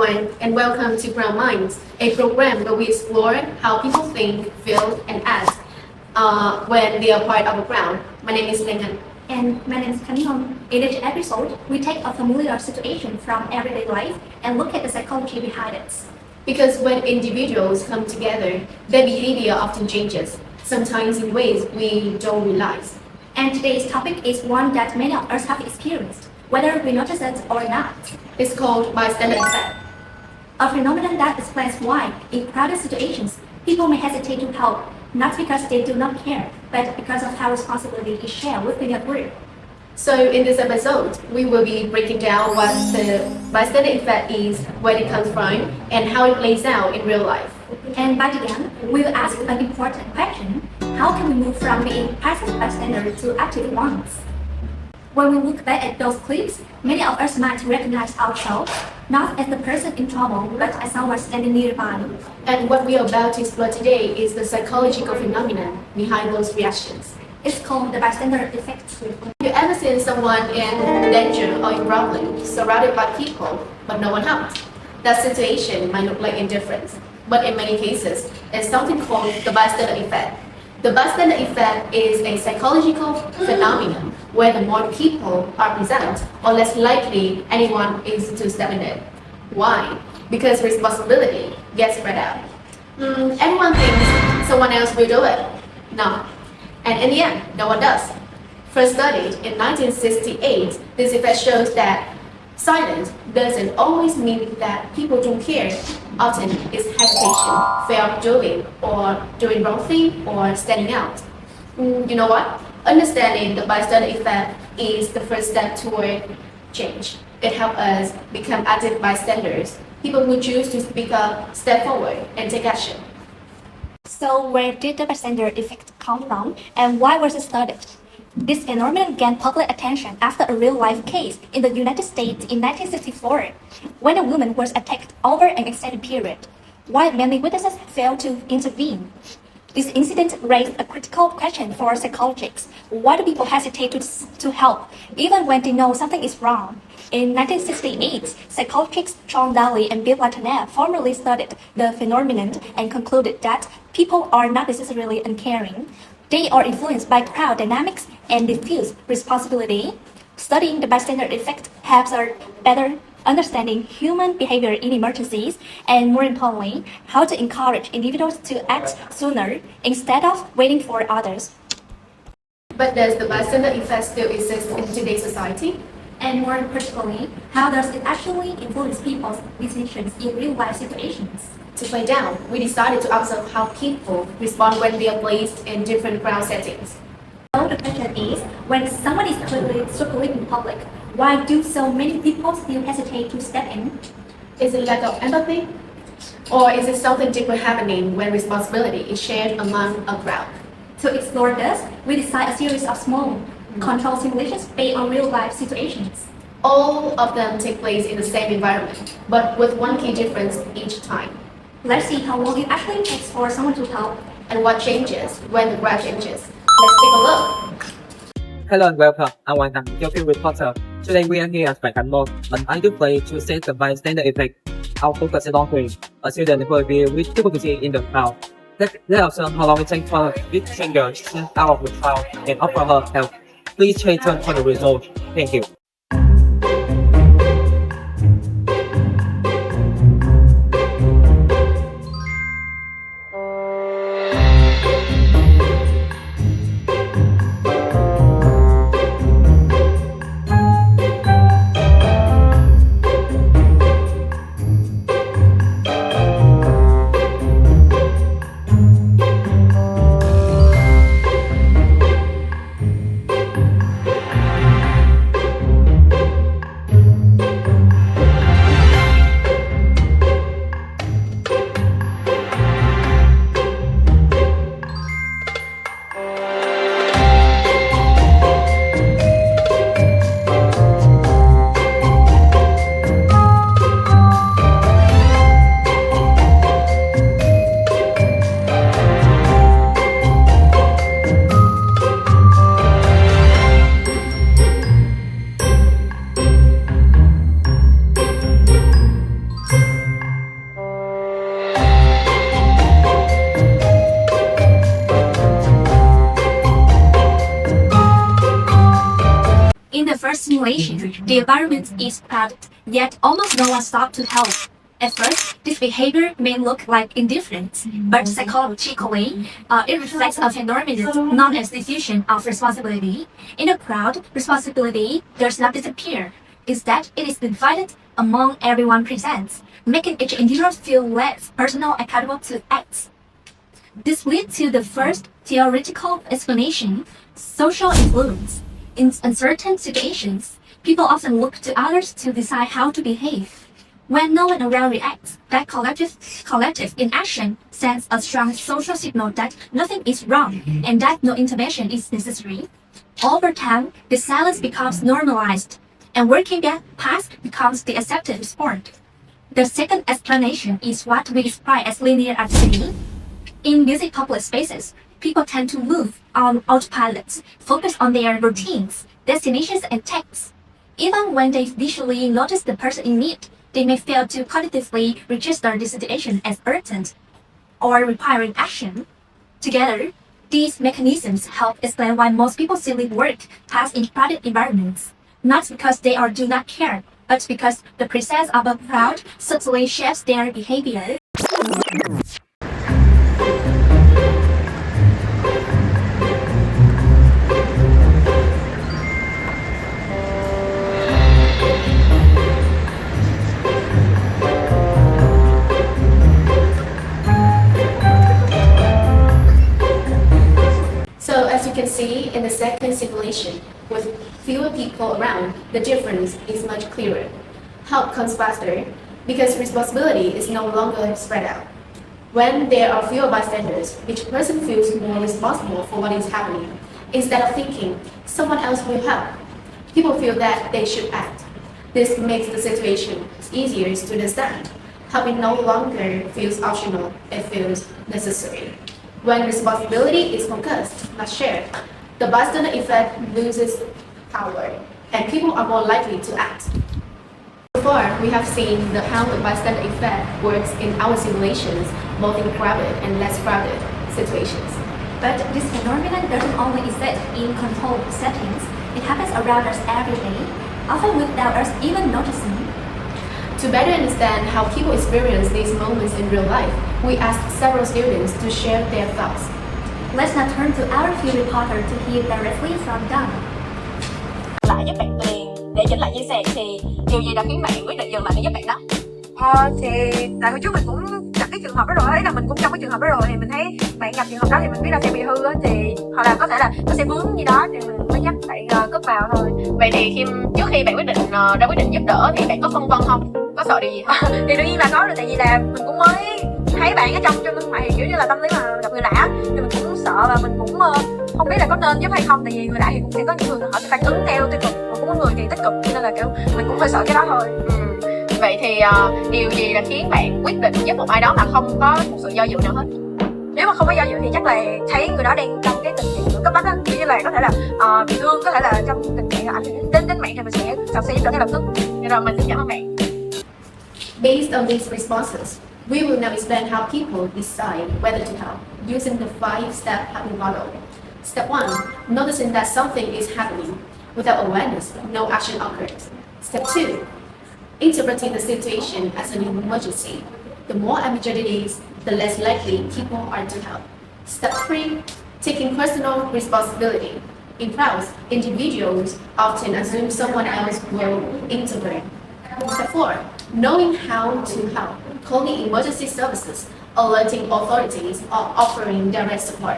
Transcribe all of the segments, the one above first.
everyone, and welcome to Brown Minds, a program where we explore how people think, feel, and act when they are part of a crowd. My name is Hanh. And my name is Chi Minh City. In each episode, we take a familiar situation from everyday life and look at the psychology behind it. Because when individuals come together, their behavior often changes, sometimes in ways we don't realize. And today's topic is one that many of us have experienced, whether we notice it or not. It's called bystander effect. A phenomenon that explains why, in crowded situations, people may hesitate to help, not because they do not care, but because of how responsibility is shared within a group. So in this episode, we will be breaking down what the bystander effect is, where it comes from, and how it plays out in real life. And by the end, we'll ask an important question: how can we move from being passive bystanders to active ones? When we look back at those clips, many of us might recognize ourselves not as the person in trouble, but as someone standing nearby. And what we are about to explore today is the psychological phenomenon behind those reactions. It's called the bystander effect. Have you ever seen someone in danger or in problem, surrounded by people, but no one helped? That situation might look like indifference, but in many cases, it's something called the bystander effect. The bystander effect is a psychological phenomenon where the more people are present, or less likely anyone is to step in it. Why? Because responsibility gets spread out. Everyone thinks someone else will do it. No. And in the end, no one does. First studied in 1968, this effect shows that silence doesn't always mean that people don't care. Often it's hesitation, fear of doing, or doing wrong thing, or standing out. You know what? Understanding the bystander effect is the first step toward change. It helps us become active bystanders, people who choose to speak up, step forward, and take action. So where did the bystander effect come from, and why was it studied? This phenomenon gained public attention after a real-life case in the United States in 1964, when a woman was attacked over an extended period, while many witnesses failed to intervene. This incident raised a critical question for psychologists. Why do people hesitate to help, even when they know something is wrong? In 1968, psychologists John Daly and Bill Watanabe formally studied the phenomenon and concluded that people are not necessarily uncaring. They are influenced by crowd dynamics and diffuse responsibility. Studying the bystander effect helps us better understanding human behavior in emergencies, and more importantly, how to encourage individuals to act sooner instead of waiting for others. But does the bystander effect still exist in today's society? And more particularly, how does it actually influence people's decisions in real-life situations? To find out, we decided to observe how people respond when they are placed in different crowd settings. So the question is, when someone is clearly struggling in public, why do so many people still hesitate to step in? Is it lack of empathy? Or is it something different happening when responsibility is shared among a crowd? To explore this, we designed a series of small, controlled simulations based on real-life situations. All of them take place in the same environment, but with one key difference each time. Let's see how long it actually takes for someone to help. And what changes when the crowd changes. Let's take a look. Hello and welcome. I'm Hanh, your field reporter. Today we are here at Hanh Mall, an ideal place to set the bystander effect. Our focus is on three. A student will be with difficulty in the crowd. Let's observe how long it takes for this stranger to step out of the crowd and offer her help. Please stay tuned for the result. Thank you. simulation, the environment is crowded, yet almost no one stops to help. At first, this behavior may look like indifference, but psychologically, it reflects a phenomenon known as diffusion of responsibility. In a crowd, responsibility does not disappear. Instead, it is divided among everyone present, making each individual feel less personal and accountable to acts. This leads to the first theoretical explanation, social influence. In uncertain situations, people often look to others to decide how to behave. When no one around reacts, that collective inaction sends a strong social signal that nothing is wrong and that no intervention is necessary. Over time, the silence becomes normalized, and working that past becomes the accepted response. The second explanation is what we describe as linear activity. In busy public spaces, people tend to move on autopilot, focus on their routines, destinations, and tasks. Even when they visually notice the person in need, they may fail to cognitively register the situation as urgent or requiring action. Together, these mechanisms help explain why most people simply work tasks in crowded environments, not because they do not care, but because the presence of a crowd subtly shapes their behavior. As you can see in the second simulation, with fewer people around, the difference is much clearer. Help comes faster because responsibility is no longer spread out. When there are fewer bystanders, each person feels more responsible for what is happening. Instead of thinking, someone else will help, people feel that they should act. This makes the situation easier to understand. Helping no longer feels optional, it feels necessary. When responsibility is focused, not shared, the bystander effect loses power, and people are more likely to act. So far, we have seen how the bystander effect works in our simulations, both in crowded and less crowded situations. But this phenomenon doesn't only exist in controlled settings, it happens around us every day, often without us even noticing. To better understand how people experience these moments in real life, we asked several students to share their thoughts. Let's now turn to our field reporter to hear directly from them. Lại giúp bạn Tuyền để chỉnh lại chia sẻ thì điều gì đã khiến bạn quyết định dừng lại để giúp bạn đó? Thì tại hồi trước mình cũng gặp cái trường hợp đó rồi, ấy là mình cũng trong cái trường hợp đó rồi, thì mình thấy bạn gặp trường hợp đó thì mình biết là sẽ bị hư á, thì hoặc là có thể là nó sẽ vướng gì đó thì mình mới nhắc bạn cất vào thôi. Vậy thì trước khi bạn quyết định giúp đỡ thì bạn có phân vân không? Có sợ điều gì không? Thì đương nhiên là có rồi, tại vì là mình cũng mới thấy bạn ở trong ngoài kiểu như là tâm lý mà gặp người lạ thì mình cũng sợ và mình cũng không biết là có nên giúp hay không, tại vì người lạ thì cũng sẽ có những người họ sẽ phản ứng theo tiêu cực, và cũng có người thì tích cực, nên là kiểu mình cũng hơi sợ cái đó thôi. Vậy thì điều gì là khiến bạn quyết định giúp một ai đó mà không có một sự do dự nào hết? Nếu mà không có do dự thì chắc là thấy người đó đang trong cái tình trạng cấp bách á, kiểu như là có thể là bị thương, có thể là trong tình trạng ảnh hưởng đến tính mạng thì mình sẽ giúp đỡ ngay lập tức. Rồi mình xin cảm ơn bạn. Based on these responses, we will now explain how people decide whether to help using the 5-step helping model. Step 1, noticing that something is happening. Without awareness, no action occurs. Step 2, interpreting the situation as an emergency. The more ambiguity it is, the less likely people are to help. Step 3, taking personal responsibility. In crowds, individuals often assume someone else will intervene. Step 4, knowing how to help, calling emergency services, alerting authorities, or offering direct support.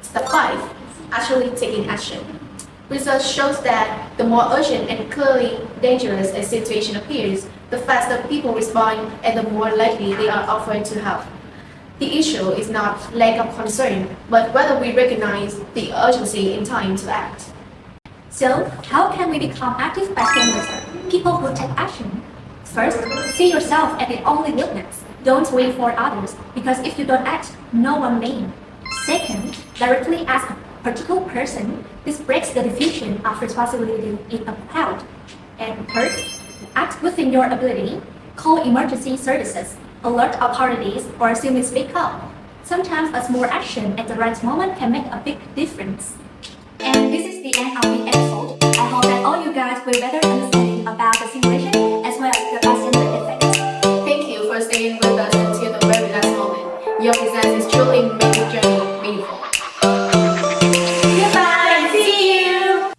Step 5, actually taking action. Research shows that the more urgent and clearly dangerous a situation appears, the faster people respond and the more likely they are offered to help. The issue is not lack of concern, but whether we recognize the urgency in time to act. So, how can we become active bystanders, people who take action? First, see yourself as the only witness. Don't wait for others, because if you don't act, no one may. Second, directly ask a particular person. This breaks the diffusion of responsibility in a crowd. And third, act within your ability. Call emergency services, alert authorities, or simply speak up. Sometimes a small action at the right moment can make a big difference. And this is the end of the episode. I hope that all you guys provide with better understanding about the simulation as well as the bystander effect. Thank you for staying with us until the very last moment. Your presence is truly making the journey meaningful. Goodbye, see you!